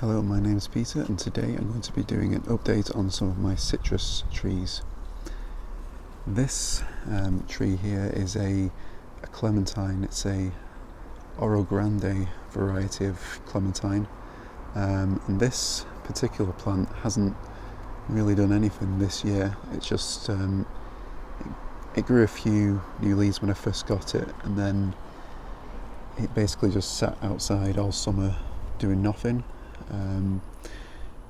Hello, my name is Peter and today I'm going to be doing an update on some of my citrus trees. This tree here is a clementine. It's a Orogrande variety of clementine, and this particular plant hasn't really done anything this year. It's just it grew a few new leaves when I first got it, and then it basically just sat outside all summer doing nothing.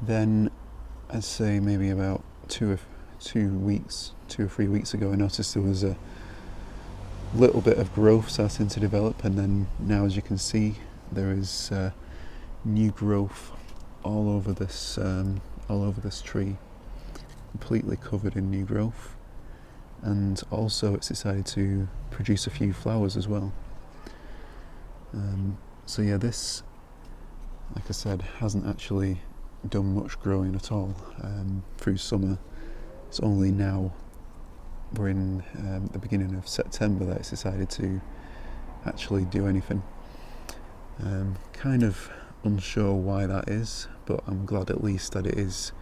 Then I'd say maybe about 2 or 3 weeks ago I noticed there was a little bit of growth starting to develop, and then now, as you can see, there is new growth all over this tree, completely covered in new growth, and also it's decided to produce a few flowers as well. So yeah, this, like I said, hasn't actually done much growing at all through summer. It's only now, we're in the beginning of September, that it's decided to actually do anything. Kind of unsure why that is, but I'm glad at least that it is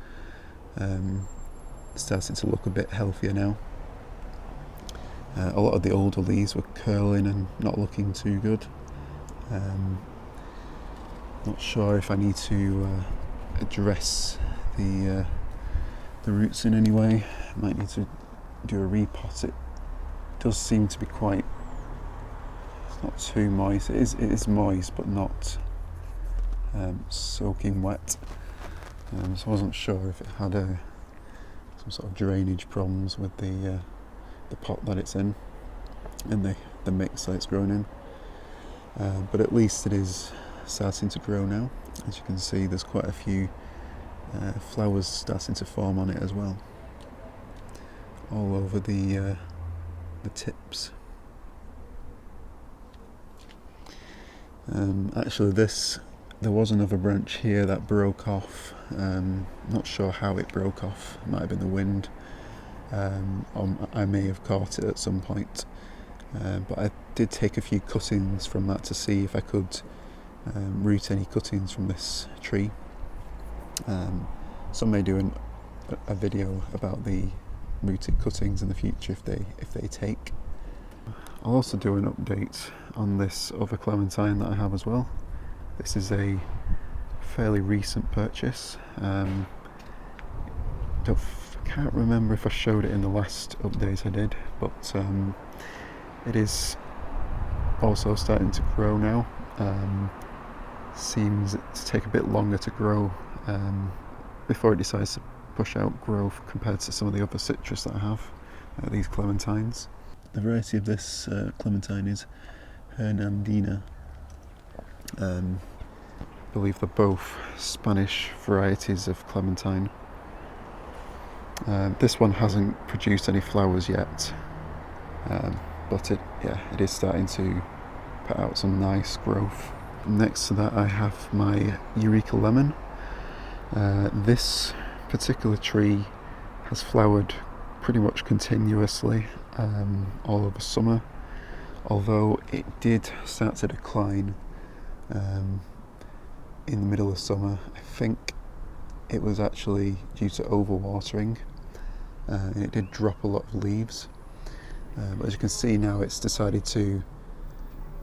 starting to look a bit healthier now. A lot of the older leaves were curling and not looking too good. Not sure if I need to address the roots in any way. Might need to do a repot. It does seem to be quite, it's not too moist. It is moist, but not soaking wet. So I wasn't sure if it had some sort of drainage problems with the pot that it's in and the mix that it's grown in. But at least it is starting to grow now. As you can see, there's quite a few flowers starting to form on it as well, all over the tips. Actually, there was another branch here that broke off. Not sure how it broke off. It might have been the wind, or I may have caught it at some point. But I did take a few cuttings from that to see if I could root any cuttings from this tree. So I may do a video about the rooted cuttings in the future if they take. I'll also do an update on this other clementine that I have as well. This is a fairly recent purchase. Can't remember if I showed it in the last update I did, but it is also starting to grow now. Seems to take a bit longer to grow before it decides to push out growth compared to some of the other citrus that I have, these clementines. The variety of this clementine is Hernandina. I believe they're both Spanish varieties of clementine. This one hasn't produced any flowers yet, but it is starting to put out some nice growth. Next to that I have my Eureka Lemon. This particular tree has flowered pretty much continuously all over summer, although it did start to decline in the middle of summer. I think it was actually due to overwatering, and it did drop a lot of leaves. But as you can see now, it's decided to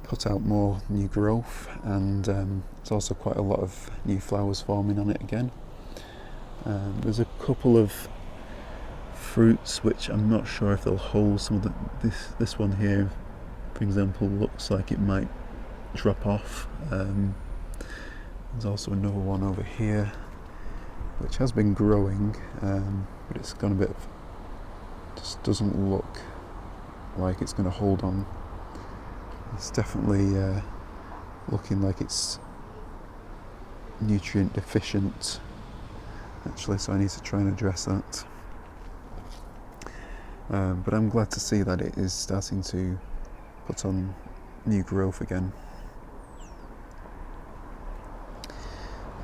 put out more new growth, and there's also quite a lot of new flowers forming on it again. There's a couple of fruits which I'm not sure if they'll hold. Some of this one here, for example, looks like it might drop off. There's also another one over here which has been growing, but it's gone a bit just doesn't look like it's going to hold on. It's definitely looking like it's nutrient deficient, actually, so I need to try and address that. But I'm glad to see that it is starting to put on new growth again.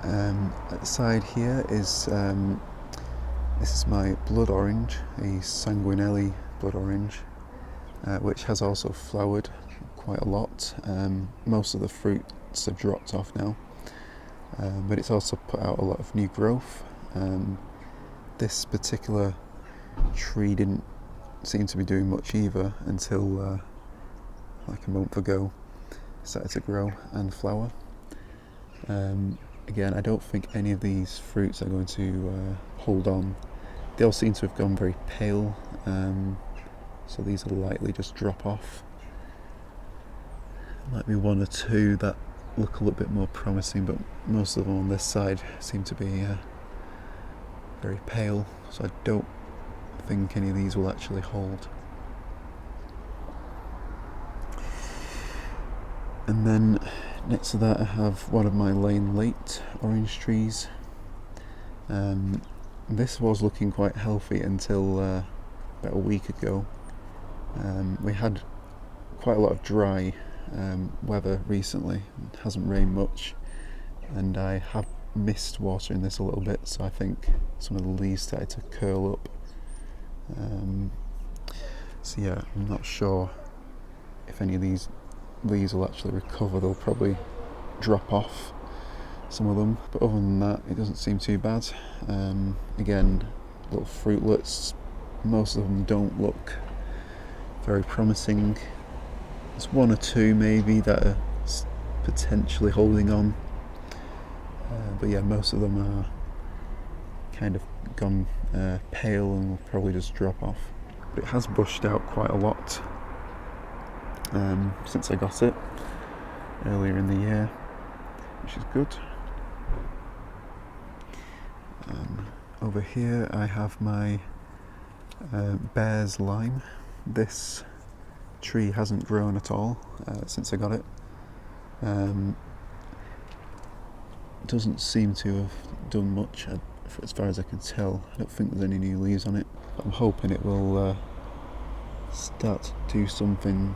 At the side here is this is my blood orange, a Sanguinelli blood orange, which has also flowered quite a lot. Most of the fruits have dropped off now, but it's also put out a lot of new growth. This particular tree didn't seem to be doing much either until like a month ago. It started to grow and flower. Again, I don't think any of these fruits are going to hold on. They all seem to have gone very pale, so these will likely just drop off. Might be one or two that look a little bit more promising, but most of them on this side seem to be very pale, so I don't think any of these will actually hold. And then next to that I have one of my lane late orange trees. This was looking quite healthy until about a week ago. We had quite a lot of dry weather recently. It hasn't rained much, and I have missed watering this a little bit, so I think some of the leaves started to curl up. So yeah, I'm not sure if any of these leaves will actually recover. They'll probably drop off, some of them, but other than that it doesn't seem too bad. Again, little fruitlets, most of them don't look very promising. There's one or two maybe that are potentially holding on, but yeah, most of them are kind of gone pale and will probably just drop off. But it has bushed out quite a lot since I got it earlier in the year, which is good. Over here I have my Bear's Lime. This tree hasn't grown at all since I got it. Doesn't seem to have done much as far as I can tell. I don't think there's any new leaves on it. I'm hoping it will start to do something.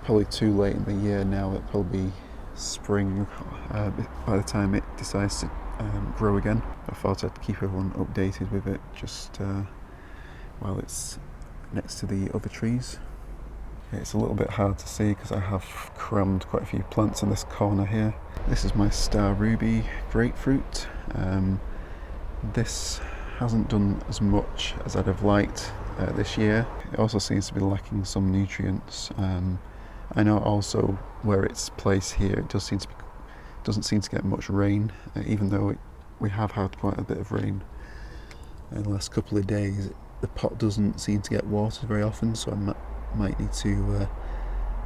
Probably too late in the year now. It'll probably be spring by the time it decides to grow again. I thought I'd keep everyone updated with it just while it's next to the other trees. It's a little bit hard to see because I have crammed quite a few plants in this corner here. This is my Star Ruby Grapefruit. This hasn't done as much as I'd have liked this year. It also seems to be lacking some nutrients. I know also where it's placed here, it doesn't seem to get much rain, even though we have had quite a bit of rain in the last couple of days. The pot doesn't seem to get watered very often, so I might need to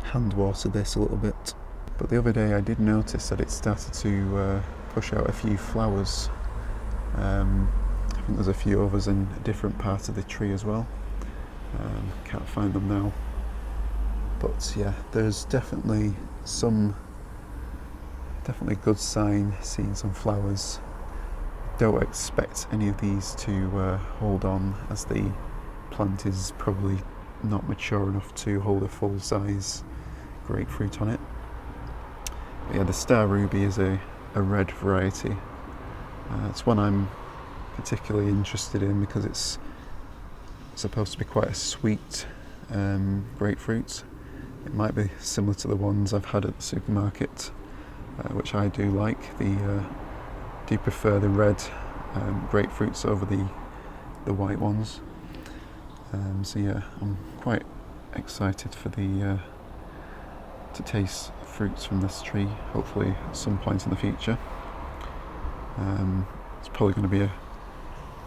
hand water this a little bit. But the other day I did notice that it started to push out a few flowers. I think there's a few others in a different part of the tree as well. Can't find them now. But yeah, there's definitely a good sign seeing some flowers. Don't expect any of these to hold on, as the plant is probably not mature enough to hold a full-size grapefruit on it. But yeah, the Star Ruby is a red variety. It's one I'm particularly interested in because it's supposed to be quite a sweet grapefruit. It might be similar to the ones I've had at the supermarket, which I do like. Do prefer the red grapefruits over the white ones. So yeah, I'm quite excited for to taste fruits from this tree, hopefully at some point in the future. It's probably going to be a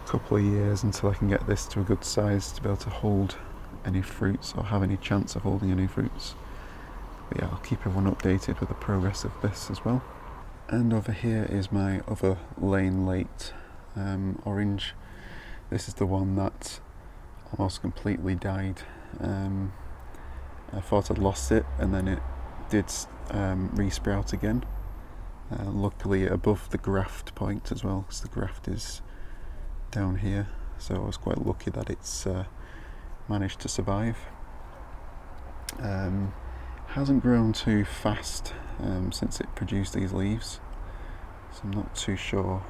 couple of years until I can get this to a good size to be able to hold any fruits or have any chance of holding any fruits. But yeah, I'll keep everyone updated with the progress of this as well. And over here is my other lane late orange. This is the one that almost completely died. I thought I'd lost it, and then it did re-sprout again. Luckily above the graft point as well, because the graft is down here, so I was quite lucky that it's managed to survive. Hasn't grown too fast since it produced these leaves, so I'm not too sure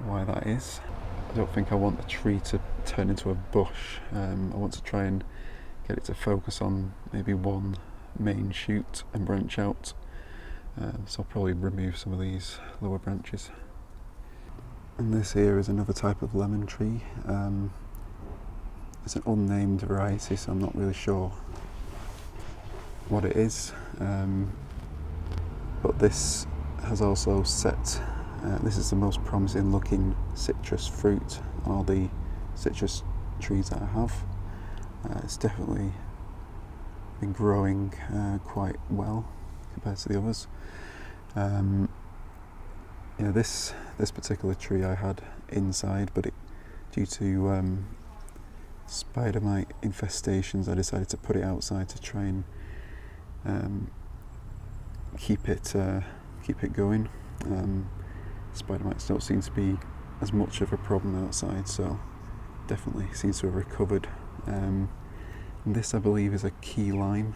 why that is. I don't think I want the tree to turn into a bush. I want to try and get it to focus on maybe one main shoot and branch out. So I'll probably remove some of these lower branches. And this here is another type of lemon tree. It's an unnamed variety, so I'm not really sure what it is. But this has also set, this is the most promising looking citrus fruit on all the citrus trees that I have. It's definitely been growing quite well compared to the others. Yeah, this particular tree I had inside, but due to spider mite infestations, I decided to put it outside to try and keep it going. Spider mites don't seem to be as much of a problem outside, so definitely seems to have recovered. And this, I believe, is a key lime.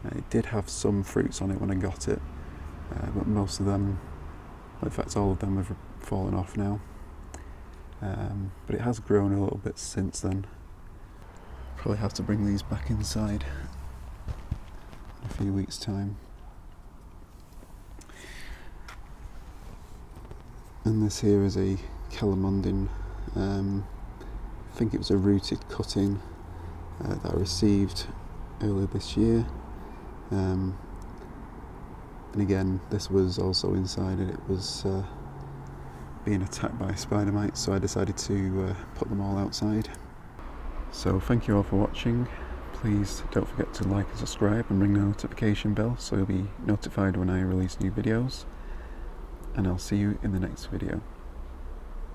It did have some fruits on it when I got it, but most of them, in fact all of them, have fallen off now. But it has grown a little bit since then. Probably have to bring these back inside in a few weeks' time. And this here is a Calamondin. I think it was a rooted cutting that I received earlier this year. And again, this was also inside and it was being attacked by spider mites, so I decided to put them all outside. So thank you all for watching. Please don't forget to like and subscribe and ring the notification bell so you'll be notified when I release new videos. And I'll see you in the next video.